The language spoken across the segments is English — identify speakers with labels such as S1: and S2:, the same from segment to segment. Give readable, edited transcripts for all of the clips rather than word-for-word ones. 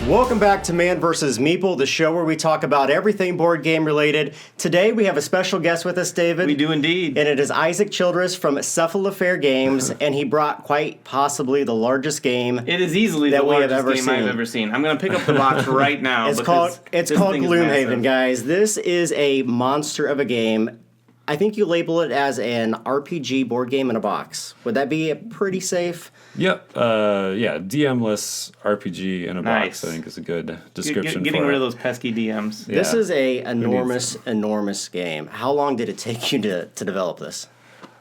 S1: Welcome back to Man vs. Meeple, the show where we talk about everything board game related. Today we have a special guest with us, David.
S2: We do indeed.
S1: And it is Isaac Childress from Cephalofair Games, and he brought quite possibly the largest game.
S2: It is easily the largest game I've ever seen. I'm going to pick up the box right now.
S1: It's called Gloomhaven, guys. This is a monster of a game. I think you label it as an RPG board game in a box. Would that be pretty safe?
S3: Yep. DM-less RPG in a box, I think, is a good description
S2: Getting rid of those pesky DMs.
S1: This is a enormous game. How long did it take you to develop this?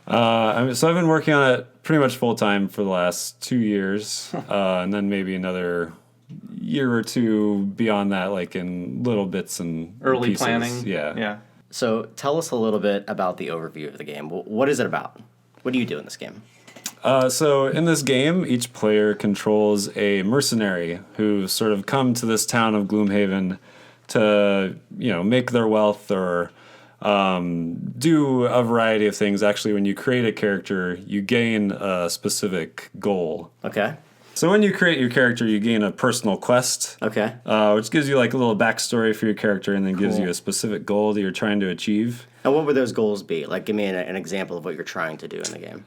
S3: So I've been working on it pretty much full-time for the last 2 years, and then maybe another year or two beyond that, like in little bits and
S2: early
S3: pieces.
S2: planning.
S3: Yeah.
S1: So tell us a little bit about the overview of the game. What is it about? What do you do in this game?
S3: So in this game, each player controls a mercenary who sort of come to this town of Gloomhaven to, make their wealth or do a variety of things. Actually, when you create a character, you gain a specific goal.
S1: Okay.
S3: So when you create your character, you gain a personal quest.
S1: Okay.
S3: Which gives you like a little backstory for your character and then gives you a specific goal that you're trying to achieve.
S1: And what would those goals be? Like, give me an example of what you're trying to do in the game.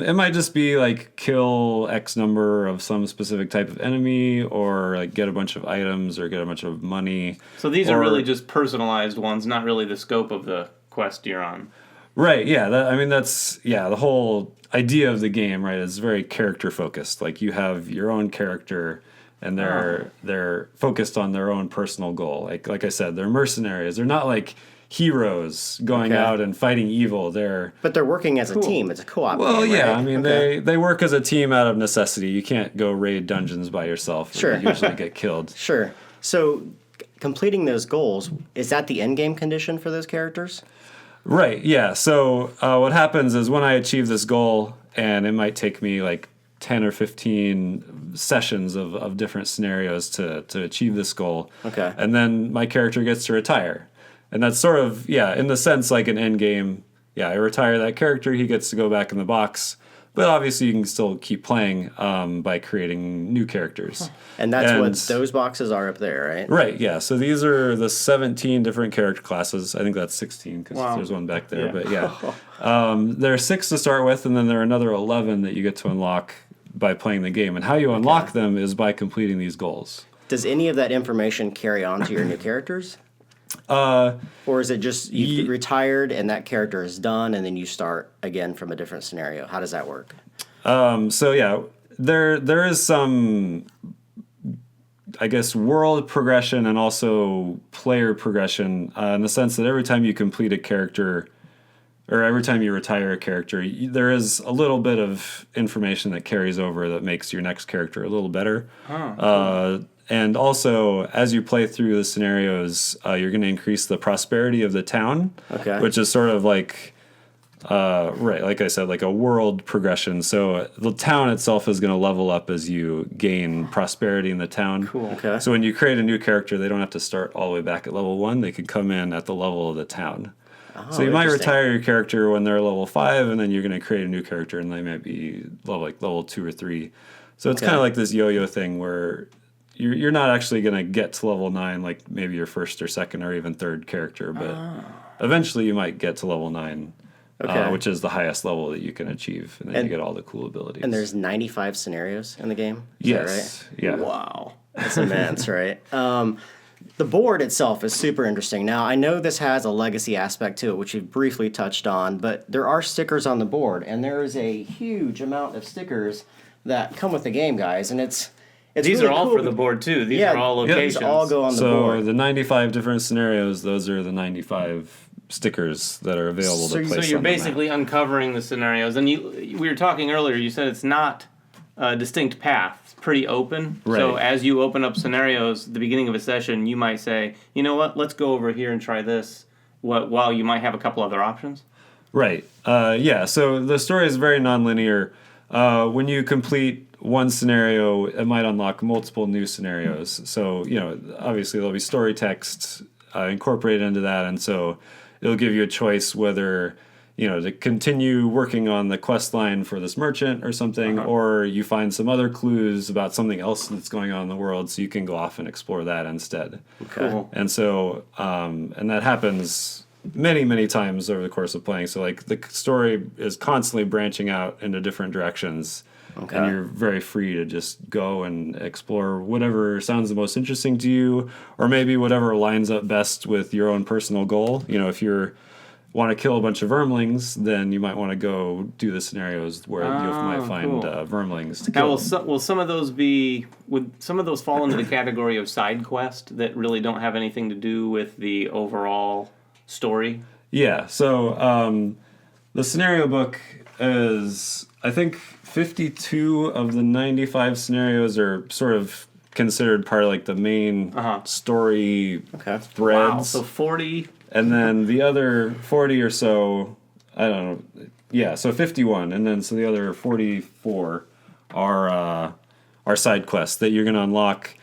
S3: It might just be like kill X number of some specific type of enemy, or like get a bunch of items, or get a bunch of money.
S2: So these are really just personalized ones, not really the scope of the quest you're on.
S3: Right. Yeah. That's the whole idea of the game. Right. Is very character focused. Like you have your own character, and they're focused on their own personal goal. Like I said, they're mercenaries. They're not like heroes going out and fighting evil.
S1: But they're working as a team. It's a co-op
S3: Well,
S1: game,
S3: yeah.
S1: right?
S3: I mean, they work as a team out of necessity. You can't go raid dungeons by yourself.
S1: Sure.
S3: You usually get killed.
S1: Sure. So completing those goals, is that the end game condition for those characters?
S3: Right, yeah. So what happens is when I achieve this goal, and it might take me like 10 or 15 sessions of different scenarios to achieve this goal.
S1: Okay.
S3: And then my character gets to retire. And that's sort of, in the sense like an end game. Yeah, I retire that character, he gets to go back in the box. But obviously you can still keep playing by creating new characters.
S1: And that's what those boxes are up there, right?
S3: Right, yeah. So these are the 17 different character classes. I think that's 16 because there's one back there.
S2: Yeah.
S3: But there are 6 to start with, and then there are another 11 that you get to unlock by playing the game. And how you unlock them is by completing these goals.
S1: Does any of that information carry on to your new characters? Or is it just you've retired and that character is done and then you start again from a different scenario? How does that work?
S3: There is some, I guess, world progression and also player progression in the sense that every time you complete a character or every time you retire a character, there is a little bit of information that carries over that makes your next character a little better. And also, as you play through the scenarios, you're going to increase the prosperity of the town, which is sort of like, like I said, like a world progression. So the town itself is going to level up as you gain prosperity in the town.
S1: Cool. Okay.
S3: So when you create a new character, they don't have to start all the way back at level 1. They can come in at the level of the town. So you might retire your character when they're level 5, and then you're going to create a new character, and they might be level 2 or 3. So it's kind of like this yo-yo thing where you're not actually going to get to level 9 like maybe your first or second or even third character, but eventually you might get to level 9, which is the highest level that you can achieve, and then you get all the cool abilities.
S1: And there's 95 scenarios in the game?
S3: Yes.
S1: That right?
S3: Yeah.
S1: Wow. That's immense, right? The board itself is super interesting. Now, I know this has a legacy aspect to it, which you've briefly touched on, but there are stickers on the board, and there is a huge amount of stickers that come with the game, guys, and these
S2: really
S1: are
S2: all
S1: cool.
S2: For the board, too. These are all locations.
S1: These all go on the board.
S3: So the 95 different scenarios, those are the 95 stickers that are available to place.
S2: So you're basically uncovering the scenarios. And we were talking earlier, you said it's not a distinct path. It's pretty open.
S3: Right.
S2: So as you open up scenarios at the beginning of a session, you might say, you know what, let's go over here and try this, while you might have a couple other options.
S3: Right. So the story is very nonlinear. When you complete one scenario, it might unlock multiple new scenarios. So, obviously there'll be story text incorporated into that, and so it'll give you a choice whether, to continue working on the quest line for this merchant or something, or you find some other clues about something else that's going on in the world, so you can go off and explore that instead.
S1: Okay.
S2: Cool.
S3: And so, and that happens many, many times over the course of playing. So, like, the story is constantly branching out into different directions.
S1: Okay.
S3: And you're very free to just go and explore whatever sounds the most interesting to you, or maybe whatever lines up best with your own personal goal. If you want to kill a bunch of vermlings, then you might want to go do the scenarios where you might find
S2: cool.
S3: Vermlings to
S2: Now,
S3: kill.
S2: will some of those would some of those fall into the category of side quest that really don't have anything to do with the overall story?
S3: Yeah, so the scenario book is, I think, 52 of the 95 scenarios are sort of considered part of like the main story threads.
S2: Wow, so 40.
S3: And then the other 40 or so, I don't know, yeah, so 51, and then so the other 44 are side quests that you're going to unlock,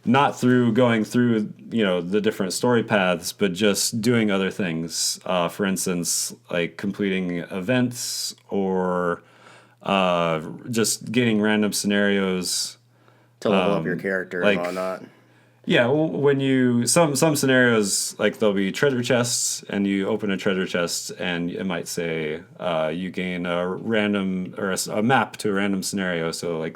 S3: not through going through the different story paths, but just doing other things. For instance, like completing events or just getting random scenarios
S1: To level up your character
S3: like-
S1: and whatnot.
S3: Yeah, well, when you some scenarios, like there'll be treasure chests, and you open a treasure chest, and it might say you gain a random or a map to a random scenario. So like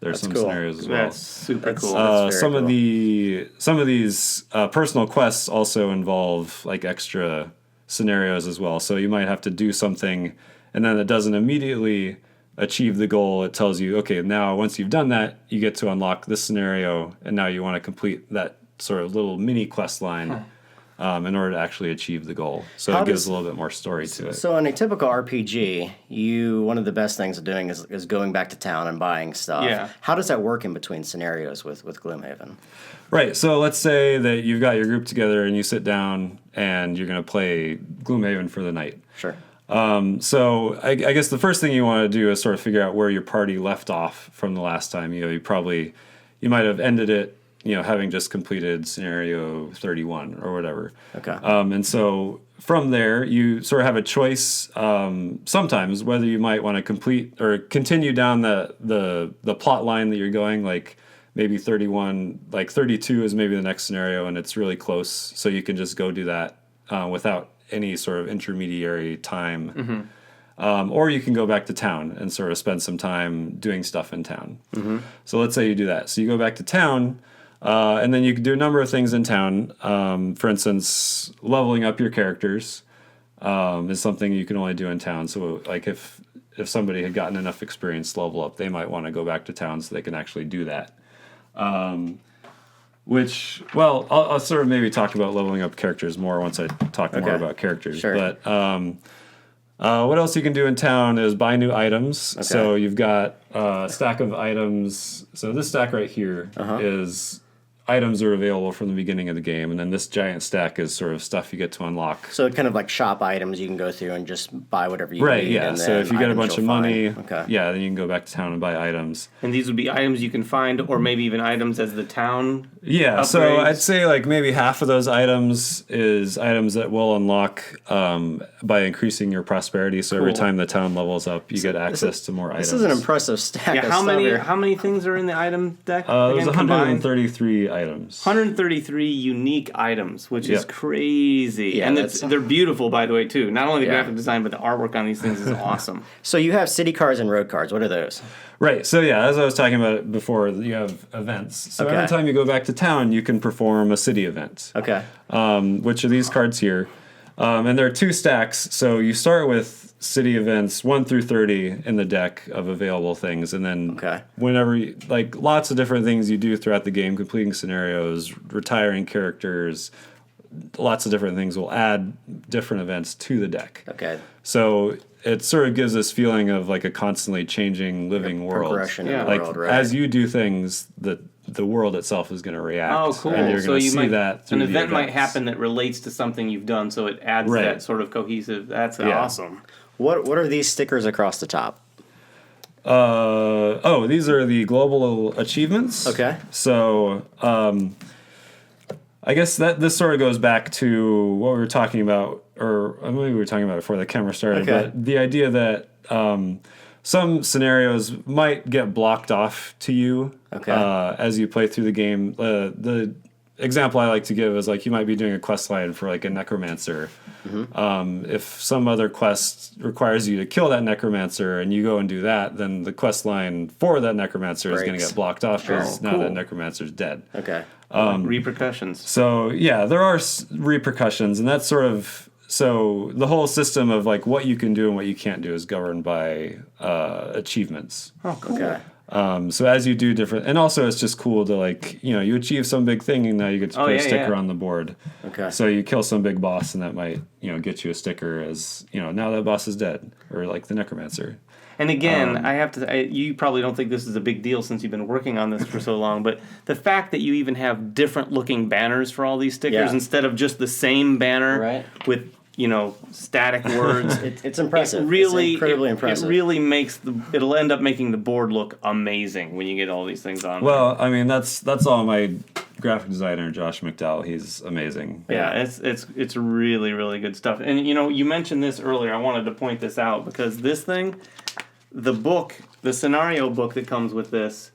S3: there's some
S1: cool.
S3: scenarios as well.
S2: That's super
S1: That's-
S2: cool.
S1: that's very
S3: Some of these personal quests also involve like extra scenarios as well. So you might have to do something, and then it doesn't immediately achieve the goal. It tells you, okay, now once you've done that, you get to unlock this scenario, and now you want to complete that sort of little mini quest line in order to actually achieve the goal. So
S1: How
S3: it gives
S1: does-
S3: a little bit more story to it.
S1: So in a typical RPG, one of the best things of doing is going back to town and buying stuff.
S2: Yeah.
S1: How does that work in between scenarios with Gloomhaven?
S3: Right. So let's say that you've got your group together and you sit down and you're going to play Gloomhaven for the night.
S1: Sure.
S3: So I guess the first thing you want to do is sort of figure out where your party left off from the last time. You might have ended it, having just completed scenario 31 or whatever.
S1: Okay.
S3: And so from there, you sort of have a choice sometimes whether you might want to complete or continue down the plot line that you're going, like maybe 31, like 32 is maybe the next scenario, and it's really close, so you can just go do that without any sort of intermediary time. Or you can go back to town and sort of spend some time doing stuff in town. So let's say you do that. So you go back to town, and then you can do a number of things in town. For instance, leveling up your characters is something you can only do in town. So like if somebody had gotten enough experience to level up, they might want to go back to town so they can actually do that. I'll sort of maybe talk about leveling up characters more once I talk more
S1: Okay.
S3: about characters.
S1: Sure.
S3: But what else you can do in town is buy new items.
S1: Okay.
S3: So you've got a stack of items. So this stack right here is items that are available from the beginning of the game, and then this giant stack is sort of stuff you get to unlock.
S1: So kind of like shop items, you can go through and just buy whatever you
S3: Right,
S1: need.
S3: yeah.
S1: And
S3: So
S1: then
S3: if you get a
S1: items
S3: bunch of
S1: you'll
S3: money,
S1: find. Okay.
S3: yeah, then you can go back to town and buy items.
S2: And these would be items you can find, or maybe even items as the town.
S3: Yeah, so
S2: upgrades.
S3: I'd say like maybe half of those items is items that will unlock by increasing your prosperity. So every
S2: Cool.
S3: time the town levels up, you get access to more items.
S1: This is an impressive stack
S2: Yeah,
S1: of
S2: how
S1: stuff
S2: many
S1: here.
S2: how many things are in the item deck?
S3: There's
S2: again, combined?
S3: 133 items.
S2: 133 unique items, which is
S3: Yep.
S2: crazy.
S1: Yeah,
S2: And
S1: that's-
S2: they're beautiful, by the way, too. Not only the
S1: Yeah.
S2: graphic design, but the artwork on these things is awesome.
S1: So you have city cards and road cards. What are those?
S3: Right, so yeah, as I was talking about before, you have events. So
S1: Okay.
S3: every time you go back to town, you can perform a city event.
S1: Okay.
S3: Which are these cards here. And there are two stacks. So you start with city events 1 through 30 in the deck of available things. And then
S1: Okay.
S3: whenever, like lots of different things you do throughout the game, completing scenarios, retiring characters, lots of different things will add different events to the deck.
S1: Okay.
S3: So it sort of gives this feeling of like a constantly changing living world.
S1: Progression
S2: Yeah.
S1: in the
S3: Like
S1: world, right?
S3: as you do things, the world itself is going to react.
S2: Oh, cool.
S3: And you're
S2: So
S3: going to
S2: you
S3: see
S2: might,
S3: that through
S2: an
S3: the
S2: event might
S3: events.
S2: happen that relates to something you've done, so it adds
S3: Right.
S2: that sort of cohesive. That's
S3: Yeah.
S2: awesome.
S1: What are these stickers across the top?
S3: These are the global achievements.
S1: Okay.
S3: So I guess that this sort of goes back to what we were talking about, or maybe we were talking about it before the camera started,
S1: Okay.
S3: but the idea that some scenarios might get blocked off to you as you play through the game. The example I like to give is like you might be doing a quest line for like a necromancer. If some other quest requires you to kill that necromancer and you go and do that, then the quest line for that necromancer is going to
S1: Breaks.
S3: get blocked off because now
S2: cool.
S3: that necromancer's dead.
S1: Okay.
S2: Repercussions.
S3: So yeah, there are repercussions, and that's sort of so the whole system of like what you can do and what you can't do is governed by achievements.
S2: Oh, cool.
S1: Okay.
S3: So as you do different, and also it's just cool to like you achieve some big thing and now you get to put a sticker on the board.
S1: Okay.
S3: So you kill some big boss and that might get you a sticker as now that boss is dead, or like the necromancer.
S2: And again, I have to. You probably don't think this is a big deal since you've been working on this for so long, but the fact that you even have different looking banners for all these stickers instead of just the same banner with static words,
S1: It's impressive.
S2: It really,
S1: it's incredibly impressive.
S2: It really makes it'll end up making the board look amazing when you get all these things on.
S3: Well, I mean that's all my graphic designer Josh McDowell. He's amazing.
S2: Yeah, it's really, really good stuff. And you mentioned this earlier. I wanted to point this out because this thing, the scenario book that comes with this,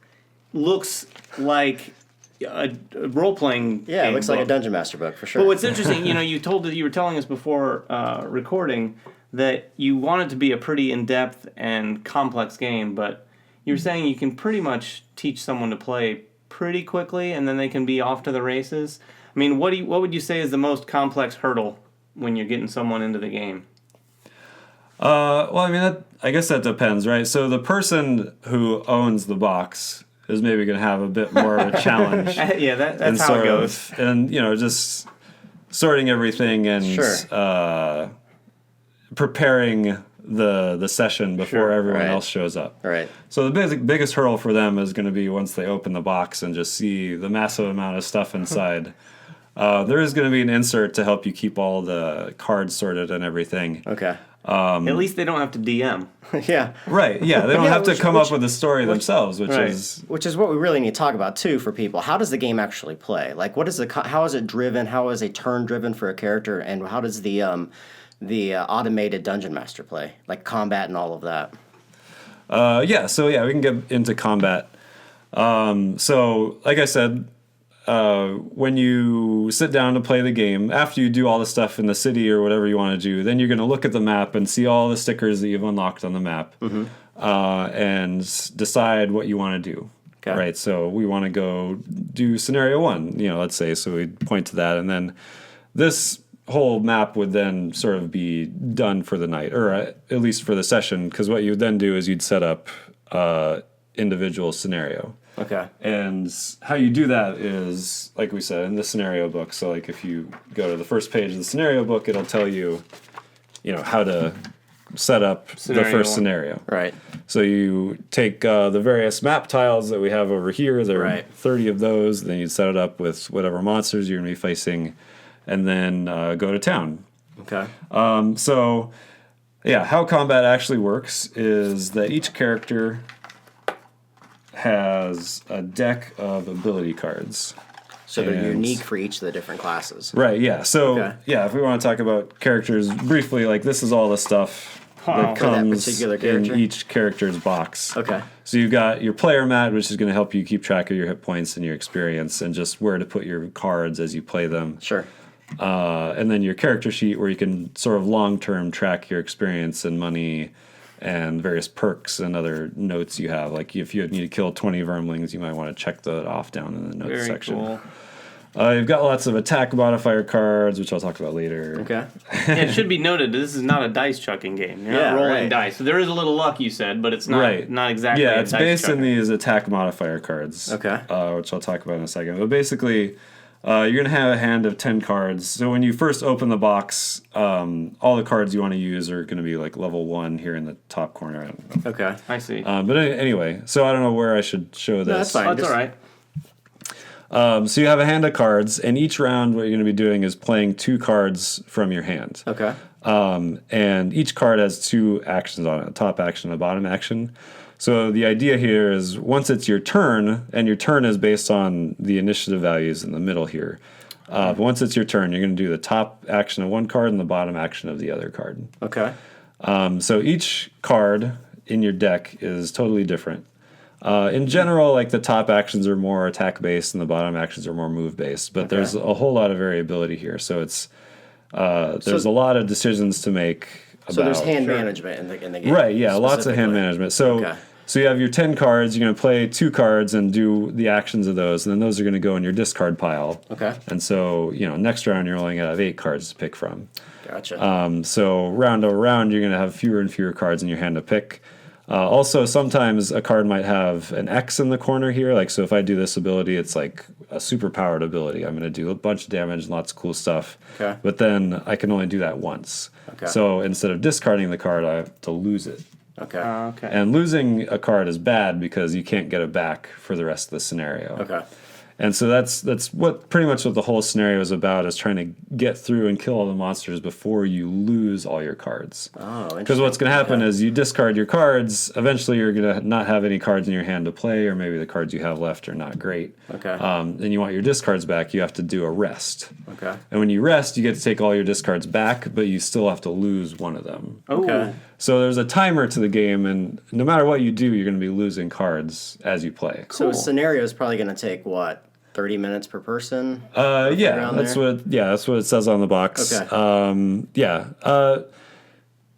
S2: looks like a role-playing
S1: Yeah,
S2: game
S1: it looks
S2: book.
S1: like a Dungeon Master book for sure.
S2: But what's interesting, you were telling us before recording that you want it to be a pretty in-depth and complex game, but you were saying you can pretty much teach someone to play pretty quickly, and then they can be off to the races. I mean, what would you say is the most complex hurdle when you're getting someone into the game?
S3: Well, I mean, I guess that depends, right? So the person who owns the box is maybe going to have a bit more of a challenge.
S2: Yeah, that's how it goes.
S3: And, just sorting everything and preparing the session before everyone else shows up.
S1: Right.
S3: So the biggest hurdle for them is going to be once they open the box and just see the massive amount of stuff inside. There is going to be an insert to help you keep all the cards sorted and everything.
S1: Okay.
S2: At least they don't have to DM.
S1: Yeah.
S3: Right, yeah. They don't have to come
S1: which-
S3: up with a story themselves, which is...
S1: Which is what we really need to talk about too for people. How does the game actually play? Like, how is it driven? How is a turn driven for a character? And how does the automated Dungeon Master play? Like combat and all of that.
S3: We can get into combat. So, like I said, when you sit down to play the game, after you do all the stuff in the city or whatever you want to do, then you're going to look at the map and see all the stickers that you've unlocked on the map, and decide what you want to do.
S1: Okay.
S3: Right, so we want to go do scenario 1, let's say, so we point to that, and then this whole map would then sort of be done for the night, or at least for the session, because what you would then do is you'd set up individual scenario.
S1: Okay.
S3: And how you do that is, like we said, in the scenario book. So, like, if you go to the first page of the scenario book, it'll tell you, how to set up the first scenario.
S1: Right.
S3: So you take the various map tiles that we have over here. There are 30 of those. Then you set it up with whatever monsters you're going to be facing, and then go to town.
S1: Okay.
S3: How combat actually works is that each character has a deck of ability cards.
S1: So they're unique for each of the different classes.
S3: Right, yeah. So, if we want to talk about characters briefly, like this is all the stuff that comes in each character's box.
S1: Okay.
S3: So you've got your player mat, which is going to help you keep track of your hit points and your experience and just where to put your cards as you play them.
S1: Sure.
S3: And then your character sheet where you can sort of long-term track your experience and money and various perks and other notes you have. Like if you need to kill 20 vermlings, you might want to check that off down in the notes section.
S2: Cool.
S3: You've got lots of attack modifier cards, which I'll talk about later.
S1: Okay.
S2: It should be noted this is not a dice chucking game. You're not rolling dice. So there is a little luck, you said, but it's not not exactly.
S3: Yeah,
S2: a
S3: it's
S2: dice
S3: based
S2: chucking.
S3: in these attack modifier cards.
S1: Okay.
S3: Which I'll talk about in a second. But basically, you're going to have a hand of 10 cards. So when you first open the box, all the cards you want to use are going to be like level 1 here in the top corner.
S1: Okay.
S2: I see.
S3: But anyway, so I don't know where I should show this.
S1: No, that's fine.
S2: Oh, that's all right.
S3: So you have a hand of cards, and each round what you're going to be doing is playing 2 cards from your hand.
S1: Okay.
S3: And each card has 2 actions on it, a top action and a bottom action. So the idea here is once it's your turn, and your turn is based on the initiative values in the middle here, But once it's your turn, you're going to do the top action of one card and the bottom action of the other card.
S1: Okay.
S3: So each card in your deck is totally different. In general, like the top actions are more attack based and the bottom actions are more move based, but there's a whole lot of variability here. So it's there's a lot of decisions to make.
S1: So there's hand management in the game.
S3: Right, yeah, lots of hand management. So so you have your 10 cards, you're going to play 2 cards and do the actions of those, and then those are going to go in your discard pile.
S1: Okay.
S3: And so, next round you're only going to have 8 cards to pick from.
S1: Gotcha.
S3: So round over round, you're going to have fewer and fewer cards in your hand to pick. Also, sometimes a card might have an X in the corner here. Like, so if I do this ability, it's like a super powered ability. I'm going to do a bunch of damage and lots of cool stuff.
S1: Okay.
S3: But then I can only do that once.
S1: Okay.
S3: So instead of discarding the card, I have to lose it.
S1: Okay.
S2: Okay.
S3: And losing a card is bad because you can't get it back for the rest of the scenario.
S1: Okay.
S3: And so that's what pretty much what the whole scenario is about, is trying to get through and kill all the monsters before you lose all your cards.
S1: Oh, interesting.
S3: Because what's going to happen is you discard your cards. Eventually, you're going to not have any cards in your hand to play, or maybe the cards you have left are not great.
S1: Okay.
S3: And you want your discards back, you have to do a rest.
S1: Okay.
S3: And when you rest, you get to take all your discards back, but you still have to lose one of them.
S1: Okay.
S3: So there's a timer to the game, and no matter what you do, you're going to be losing cards as you play.
S1: So a scenario is probably going to take, what, 30 minutes per person?
S3: Yeah, that's what it says on the box.
S1: Okay.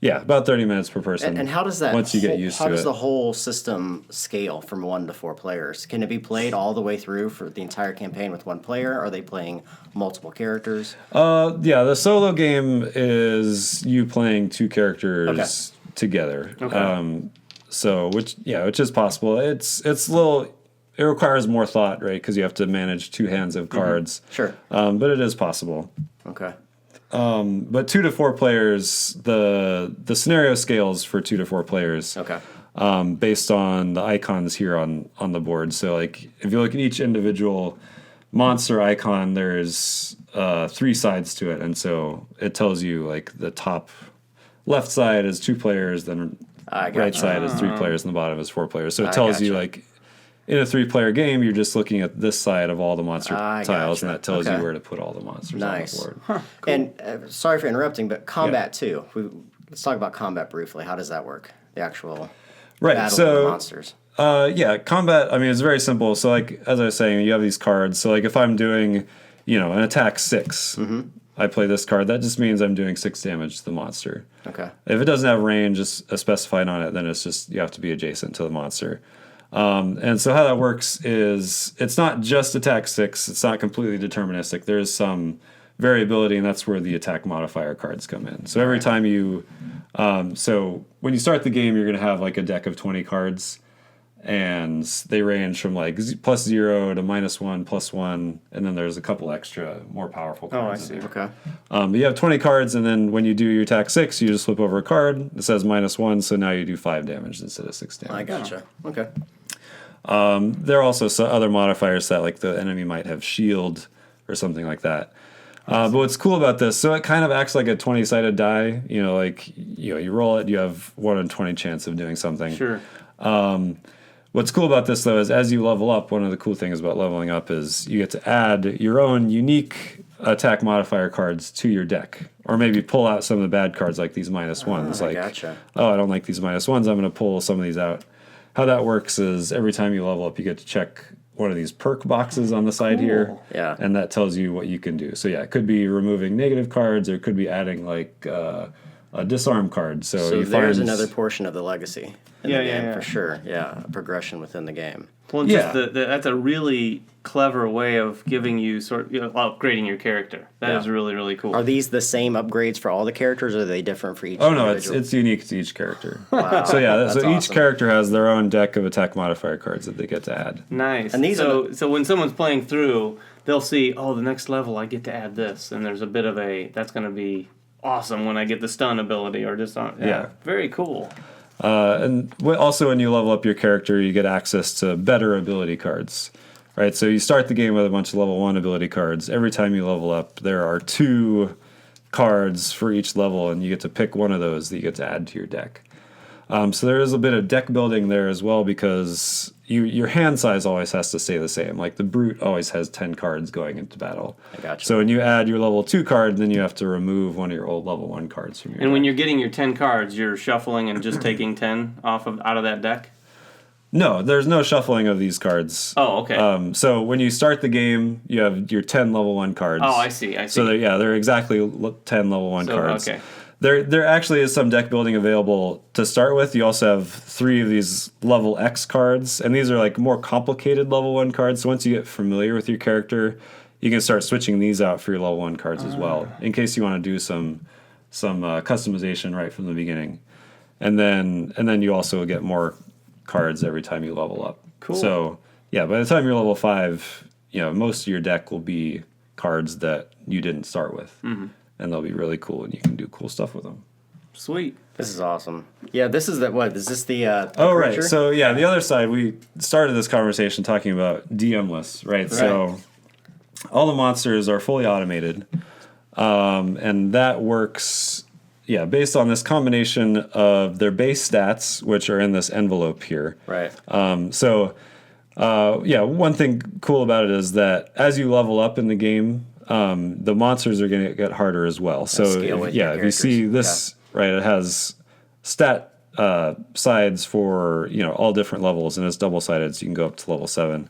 S3: Yeah, about 30 minutes per person.
S1: And how does that
S3: once you get used to it?
S1: How does the whole system scale from 1 to 4 players? Can it be played all the way through for the entire campaign with one player? Are they playing multiple characters?
S3: Yeah, the solo game is you playing 2 characters together.
S1: Okay.
S3: So which is possible. It's a little. It requires more thought, right? Because you have to manage 2 hands of cards.
S1: Sure.
S3: But it is possible.
S1: Okay.
S3: But 2 to 4 players, the scenario scales for 2 to 4 players.
S1: Okay.
S3: Based on the icons here on the board. So like if you look at each individual monster icon, there's 3 sides to it, and so it tells you like the top left side is 2 players, then right side is 3 players, and the bottom is 4 players. So it tells you like in a 3-player game, you're just looking at this side of all the monster tiles, and that tells you where to put all the monsters on the board.
S1: Huh, cool. And sorry for interrupting, but combat too. Let's talk about combat briefly. How does that work? The actual battle of the monsters.
S3: Combat, I mean, it's very simple. So, like, as I was saying, you have these cards. So, like, if I'm doing, an attack 6, I play this card. That just means I'm doing 6 damage to the monster.
S1: Okay.
S3: If it doesn't have range specified on it, then it's just you have to be adjacent to the monster. And so how that works is it's not just attack 6. It's not completely deterministic. There's some variability, and that's where the attack modifier cards come in. So every time you... so when you start the game, you're going to have like a deck of 20 cards, and they range from like +0 to -1, +1, and then there's a couple extra, more powerful cards.
S2: Oh, I see.
S1: Okay.
S3: But you have 20 cards, and then when you do your attack 6, you just flip over a card. It says -1, so now you do 5 damage instead of 6 damage.
S1: I gotcha. Okay.
S3: There are also other modifiers that like the enemy might have shield or something like that. But what's cool about this, so it kind of acts like a 20-sided die. You roll it, you have 1 in 20 chance of doing something.
S2: Sure.
S3: What's cool about this, though, is as you level up, one of the cool things about leveling up is you get to add your own unique attack modifier cards to your deck. Or maybe pull out some of the bad cards like these -1s.
S1: I gotcha.
S3: I don't like these -1s, I'm going to pull some of these out. How that works is every time you level up, you get to check one of these perk boxes on the side here.
S1: Yeah.
S3: And that tells you what you can do. So, yeah, it could be removing negative cards, or it could be adding, like, a disarm card. So you
S1: there's
S3: find
S1: another portion of the legacy in the game for sure. Yeah, a progression within the game.
S2: Well, just that's a really clever way of giving you upgrading your character. That is really, really cool.
S1: Are these the same upgrades for all the characters, or are they different for each?
S3: Oh no,
S1: individual?
S3: it's unique to each character.
S1: Wow.
S3: So yeah, so each
S1: awesome.
S3: character has their own deck of attack modifier cards that they get to add.
S2: Nice.
S1: And these
S2: so when someone's playing through, they'll see, the next level I get to add this, and there's a bit of that's going to be awesome when I get the stun ability or just on. Yeah, very cool.
S3: And also when you level up your character, you get access to better ability cards. Right, so you start the game with a bunch of level 1 ability cards. Every time you level up, there are 2 cards for each level, and you get to pick one of those that you get to add to your deck. So there is a bit of deck building there as well, because your hand size always has to stay the same. Like the brute always has 10 cards going into battle.
S1: I gotcha.
S3: So when you add your level 2 card, then you have to remove one of your old level 1 cards from your
S2: And when
S3: deck.
S2: you're getting your 10 cards, you're shuffling and just taking 10 out of that deck?
S3: No, there's no shuffling of these cards.
S2: Oh, okay.
S3: So when you start the game, you have your 10 level 1 cards.
S2: Oh, I see.
S3: So they're exactly 10 level 1 cards.
S2: Okay.
S3: There actually is some deck building available to start with. You also have 3 of these level X cards, and these are like more complicated level 1 cards. So once you get familiar with your character, you can start switching these out for your level 1 cards as well, in case you want to do some customization right from the beginning. And then you also get more cards every time you level up.
S2: Cool.
S3: So yeah, by the time you're level 5, most of your deck will be cards that you didn't start with. Mm-hmm. And they'll be really cool, and you can do cool stuff with them.
S2: Sweet.
S1: This is awesome. Yeah, this is is this the
S3: Oh,
S1: creature?
S3: right. So, yeah, the other side, we started this conversation talking about DM lists, right? So, all the monsters are fully automated, and that works, based on this combination of their base stats, which are in this envelope here.
S1: Right.
S3: One thing cool about it is that as you level up in the game, the monsters are going to get harder as well. So, if you see this, right, it has stat sides for, all different levels, and it's double-sided, so you can go up to level 7.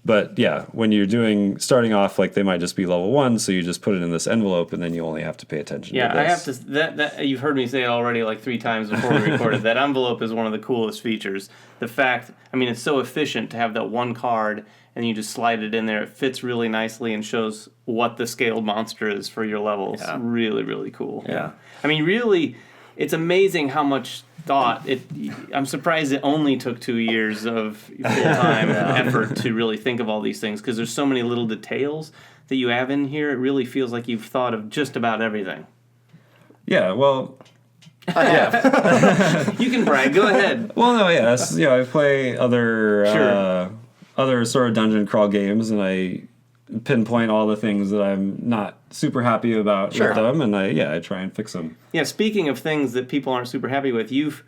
S3: But, when you're starting off, like, they might just be level 1, so you just put it in this envelope, and then you only have to pay attention to this.
S2: I have to, that you've heard me say it already like 3 times before we recorded. That envelope is one of the coolest features. The fact, it's so efficient to have that one card, and you just slide it in there. It fits really nicely and shows what the scaled monster is for your levels.
S1: Yeah.
S2: Really, really cool.
S1: Yeah.
S2: Really, it's amazing how much thought I'm surprised it only took 2 years of full-time effort to really think of all these things, because there's so many little details that you have in here. It really feels like you've thought of just about everything.
S3: Yeah, well...
S1: I have.
S2: You can brag. Go ahead.
S3: Well, no, yes. I play other...
S2: Sure.
S3: Other sort of dungeon crawl games, and I pinpoint all the things that I'm not super happy about with them, and I try and fix them. Yeah,
S2: speaking of things that people aren't super happy with, you've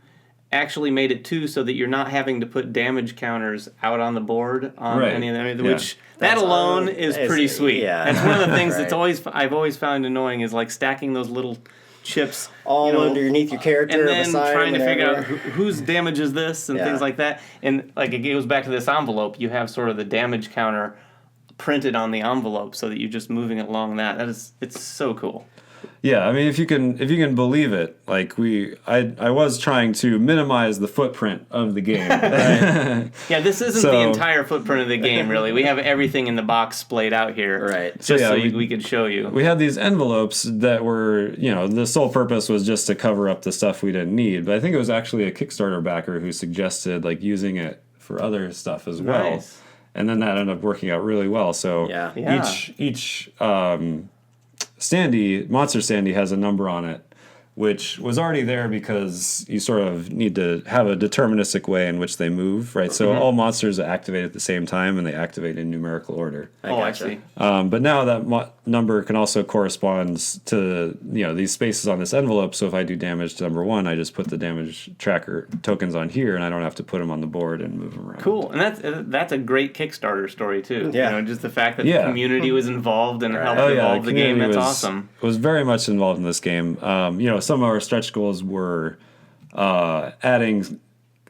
S2: actually made it too so that you're not having to put damage counters out on the board on any of them, which that alone is pretty sweet.
S1: Yeah.
S2: That's one of the things that's I've always found annoying, is like stacking those little chips
S1: all underneath your character,
S2: and then
S1: beside
S2: trying to figure out
S1: whatever.
S2: whose damage is this and things like that. And like it goes back to this envelope. You have sort of the damage counter printed on the envelope so that you're just moving it along that. It's so cool.
S3: Yeah, if you can believe it, like I was trying to minimize the footprint of the game. Right?
S2: Yeah, this isn't the entire footprint of the game, really. We have everything in the box splayed out here,
S1: right?
S2: Just we could show you.
S3: We had these envelopes that were, the sole purpose was just to cover up the stuff we didn't need. But I think it was actually a Kickstarter backer who suggested like using it for other stuff as well.
S2: Nice.
S3: And then that ended up working out really well. So each monster standee has a number on it, which was already there because you sort of need to have a deterministic way in which they move, right? So all monsters activate at the same time, and they activate in numerical order.
S2: I see.
S3: But now that number can also correspond to these spaces on this envelope. So if I do damage to number 1, I just put the damage tracker tokens on here, and I don't have to put them on the board and move them around.
S2: Cool, and that's a great Kickstarter story too.
S1: Yeah,
S2: just the fact that the community was involved and helped evolve the game. That's awesome.
S3: Was very much involved in this game. Some of our stretch goals were adding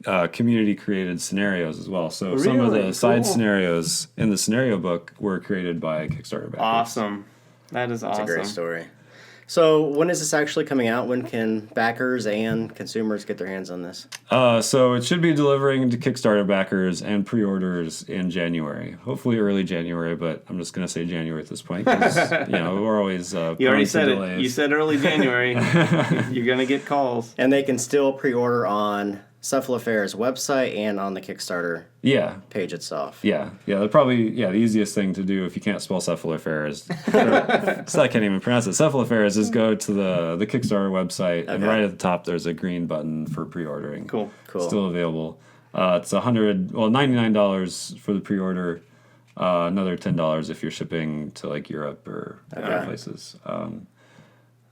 S3: community-created scenarios as well. So some of the side scenarios in the scenario book were created by Kickstarter backers.
S2: Awesome. That is awesome.
S1: It's a great story. So when is this actually coming out? When can backers and consumers get their hands on this?
S3: So it should be delivering to Kickstarter backers and pre-orders in January. Hopefully early January, but I'm just going to say January at this point because we're always
S2: you already said
S3: delays.
S2: it. You said early January. You're going to get calls.
S1: And they can still pre-order on Cephalofair's website and on the Kickstarter page itself.
S3: Yeah. They're probably the easiest thing to do if you can't spell Cephalofair is so I can't even pronounce it. Cephalofair is just go to the Kickstarter website and right at the top there's a green button for pre-ordering.
S2: Cool.
S3: Still available. It's $99 for the pre-order. Another $10 if you're shipping to like Europe or other places.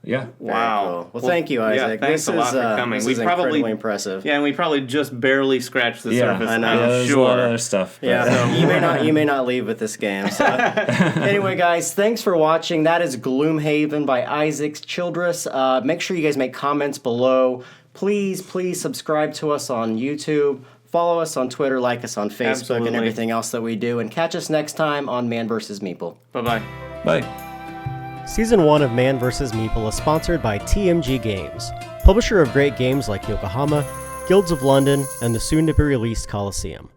S3: Yeah.
S2: Wow.
S1: Cool. Well, thank you,
S2: yeah,
S1: Isaac.
S2: thanks a lot for coming.
S1: This
S2: We
S1: is
S2: probably-
S1: incredibly impressive.
S2: Yeah, and we probably just barely scratched the
S3: Yeah,
S2: surface.
S1: I know.
S2: I'm
S3: Yeah, there's
S2: sure.
S3: a lot of other stuff. But
S1: Yeah, you may not leave with this game. So. Anyway, guys, thanks for watching. That is Gloomhaven by Isaac Childress. Make sure you guys make comments below. Please subscribe to us on YouTube. Follow us on Twitter, like us on Facebook,
S2: Absolutely.
S1: and everything else that we do. And catch us next time on Man vs. Meeple.
S2: Bye-bye.
S3: Bye.
S1: Season 1 of Man vs. Meeple is sponsored by TMG Games, publisher of great games like Yokohama, Guilds of London, and the soon-to-be-released Colosseum.